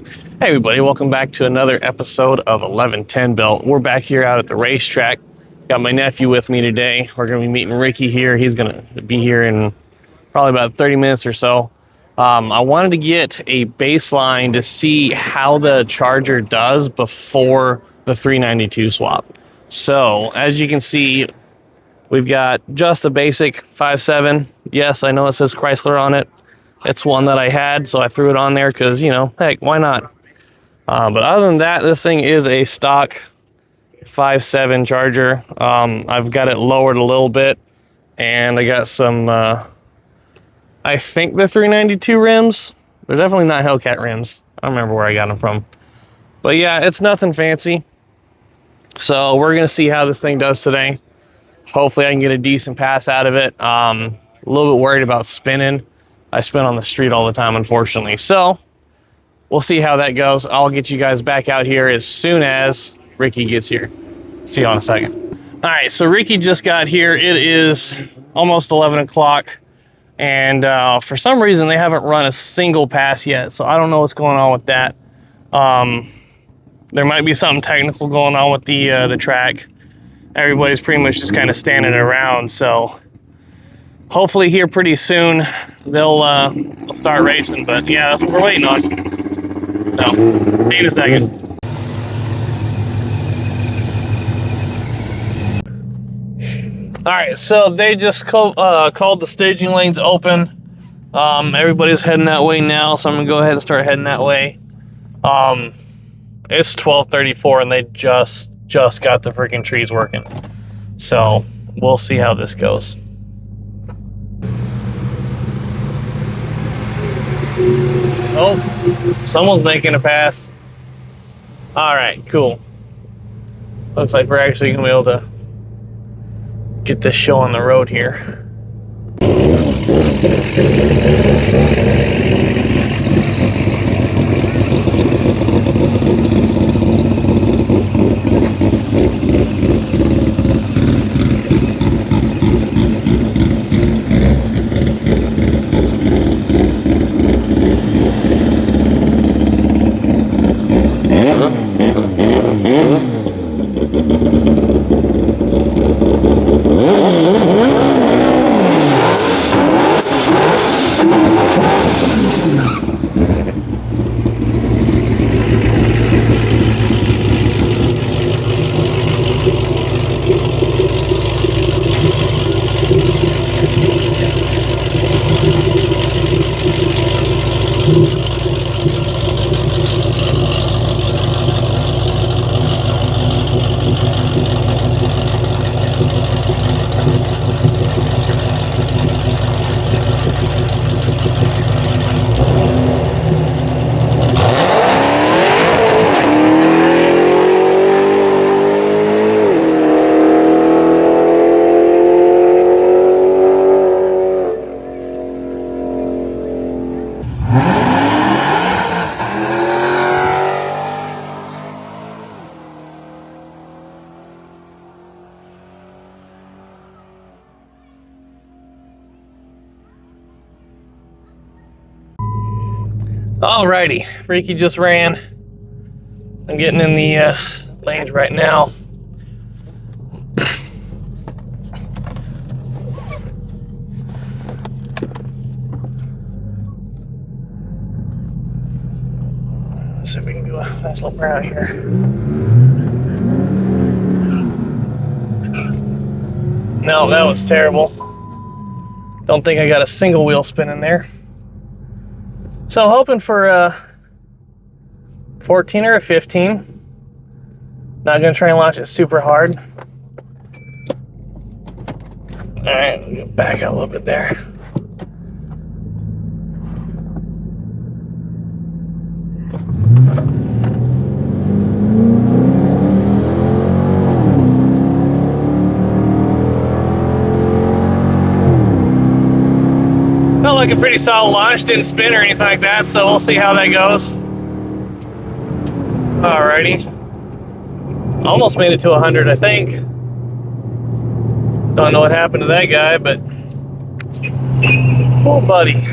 Hey everybody, welcome back to another episode of 1110 Belt. We're back here out at the racetrack. Got my nephew with me today. We're going to be meeting Ricky here. He's going to be here in probably about 30 minutes or so. I wanted to get a baseline to see how the Charger does before the 392 swap. So, as you can see, we've got just a basic 5.7. Yes, I know it says Chrysler on it. It's one that I had, so I threw it on there because, heck, why not? But other than that, this thing is a stock 5.7 Charger. I've got it lowered a little bit, and I got some, I think the 392 rims. They're definitely not Hellcat rims. I don't remember where I got them from. But yeah, it's nothing fancy. So we're going to see how this thing does today. Hopefully I can get a decent pass out of it. A little bit worried about spinning. I spin on the street all the time, unfortunately. So we'll see how that goes. I'll get you guys back out here as soon as Ricky gets here. See you in a second. All right, so Ricky just got here. It is almost 11 o'clock. And for some reason, they haven't run a single pass yet. So I don't know what's going on with that. There might be something technical going on with the track. Everybody's pretty much just kind of standing around. So hopefully here pretty soon, they'll start racing. But yeah, that's what we're waiting on. So, see you in a second. All right, so they just called the staging lanes open. Everybody's heading that way now, so I'm gonna go ahead and start heading that way. It's 12:34, and they just got the freaking trees working. So we'll see how this goes. Oh, someone's making a pass. All right, cool. Looks like we're actually gonna be able to get this show on the road here. Alrighty, Ricky just ran. I'm getting in the lanes right now. Let's see if we can do a nice little brown here. No, that was terrible. Don't think I got a single wheel spin in there. So I'm hoping for a 14 or a 15. Not gonna try and launch it super hard. All right, back out a little bit there. Felt like a pretty solid launch, didn't spin or anything like that, so we'll see how that goes. Alrighty. Almost made it to 100, I think. Don't know what happened to that guy, but... oh, buddy.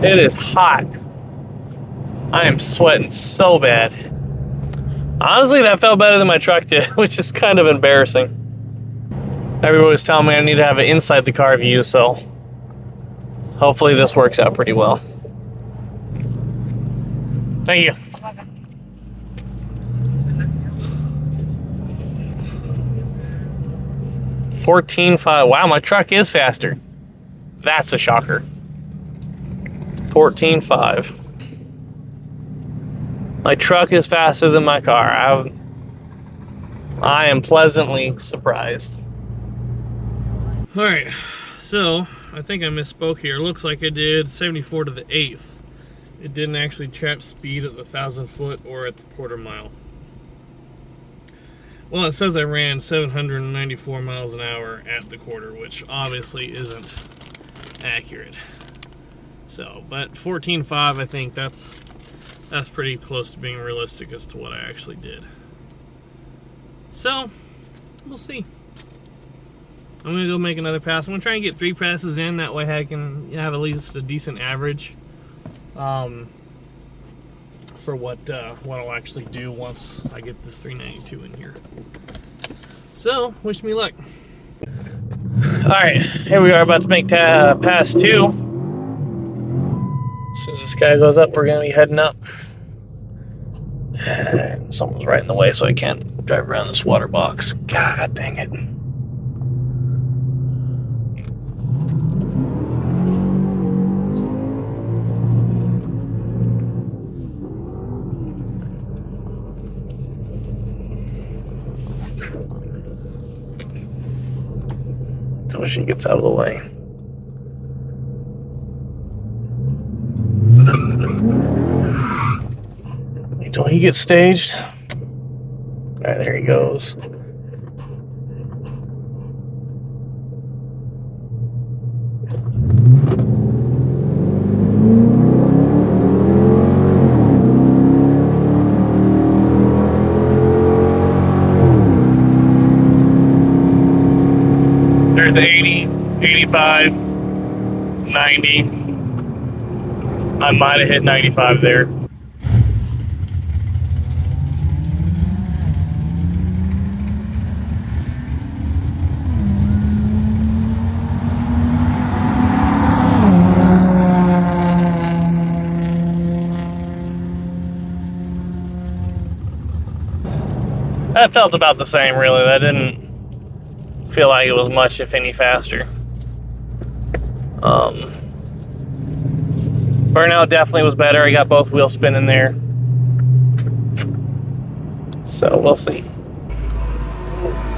It is hot. I am sweating so bad. Honestly, that felt better than my truck did, which is kind of embarrassing. Everybody was telling me I need to have an inside the car view, so hopefully this works out pretty well. Thank you. 14.5. Wow, my truck is faster. That's a shocker. 14.5. My truck is faster than my car. I am pleasantly surprised. All right, so I think I misspoke here. It looks like I did 74 to the 8th. It didn't actually trap speed at the 1,000 foot or at the quarter mile. Well, it says I ran 794 miles an hour at the quarter, which obviously isn't accurate. So, but 14.5, I think that's pretty close to being realistic as to what I actually did. So, we'll see. I'm gonna go make another pass. I'm gonna try and get 3 passes in. That way I can have at least a decent average for what I'll actually do once I get this 392 in here. So, wish me luck. All right, here we are about to make pass 2. As soon as this guy goes up, we're gonna be heading up. And someone's right in the way, so I can't drive around this water box. God dang it. Until she gets out of the way. Until he gets staged. All right, there he goes. There's 80, 85, 90. I might have hit 95 there. That felt about the same, really. That didn't feel like it was much, if any, faster. Burnout definitely was better. I got both wheels spinning there. So, we'll see.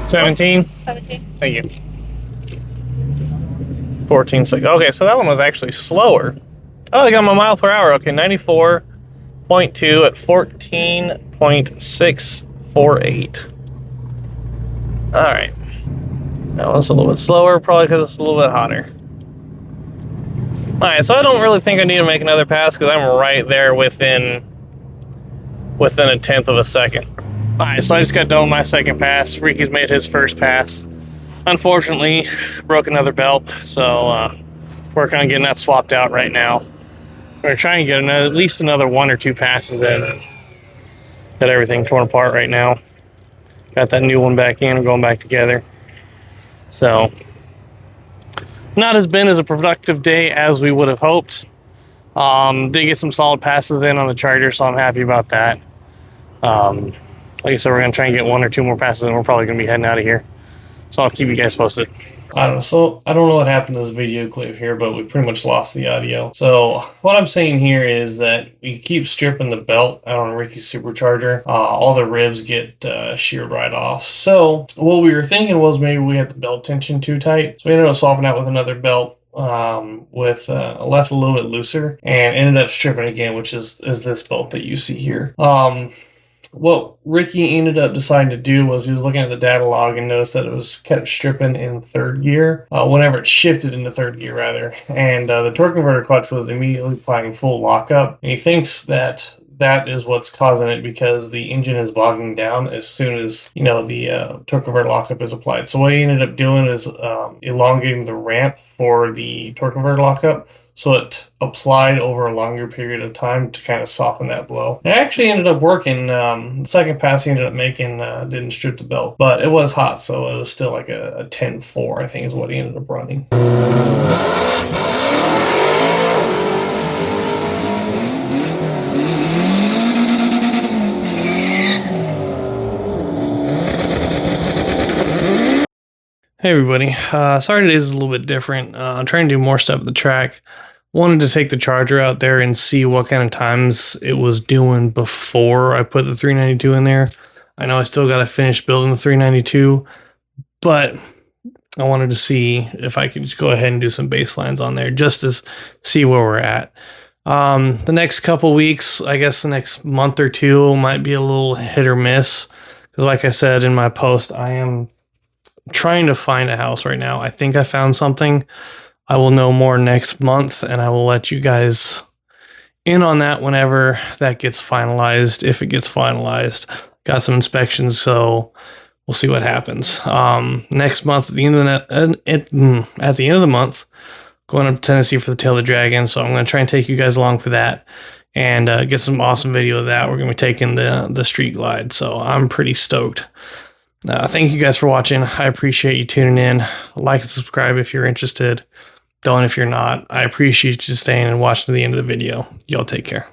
17? 17. Thank you. 14.6. Okay, so that one was actually slower. Oh, I got my mile per hour. Okay, 94.2 at 14.648. All right. That one's a little bit slower, probably because it's a little bit hotter. All right, so I don't really think I need to make another pass because I'm right there within a tenth of a second. All right, so I just got done with my second pass. Ricky's made his first pass. Unfortunately, broke another belt, so working on getting that swapped out right now. We're trying to get at least another 1 or 2 passes in. Got everything torn apart right now. Got that new one back in. We're going back together. So, not as been as a productive day as we would have hoped. Did get some solid passes in on the Charger, so I'm happy about that. Like I said, we're going to try and get 1 or 2 more passes in. We're probably going to be heading out of here. So I'll keep you guys posted. I don't know what happened to this video clip here, but we pretty much lost the audio. So what I'm saying here is that we keep stripping the belt out on Ricky's supercharger. All the ribs get sheared right off. So what we were thinking was maybe we had the belt tension too tight. So we ended up swapping out with another belt left a little bit looser and ended up stripping again, which is this belt that you see here. What Ricky ended up deciding to do was he was looking at the data log and noticed that it was kept stripping in 3rd gear, whenever it shifted into 3rd gear rather, and the torque converter clutch was immediately applying full lockup, and he thinks that is what's causing it because the engine is bogging down as soon as, you know, the torque converter lockup is applied. So what he ended up doing is elongating the ramp for the torque converter lockup so it applied over a longer period of time to kind of soften that blow. It actually ended up working. The second pass he ended up making didn't strip the belt, but it was hot, so it was still like a 10-4, I think is what he ended up running. Hey everybody, sorry today's is a little bit different. I'm trying to do more stuff at the track. Wanted to take the Charger out there and see what kind of times it was doing before I put the 392 in there. I know I still got to finish building the 392, but I wanted to see if I could just go ahead and do some baselines on there just to see where we're at. The next couple weeks, I guess the next month or two might be a little hit or miss. Because like I said in my post, I am trying to find a house right now. I think I found something. I will know more next month, and I will let you guys in on that whenever that gets finalized, if it gets finalized. Got some inspections, so we'll see what happens. Next month, at the end of the month, going up to Tennessee for the Tail of the Dragon, so I'm going to try and take you guys along for that and get some awesome video of that. We're going to be taking the Street Glide, so I'm pretty stoked. Thank you guys for watching. I appreciate you tuning in. Like and subscribe if you're interested. Don't if you're not. I appreciate you staying and watching to the end of the video. Y'all take care.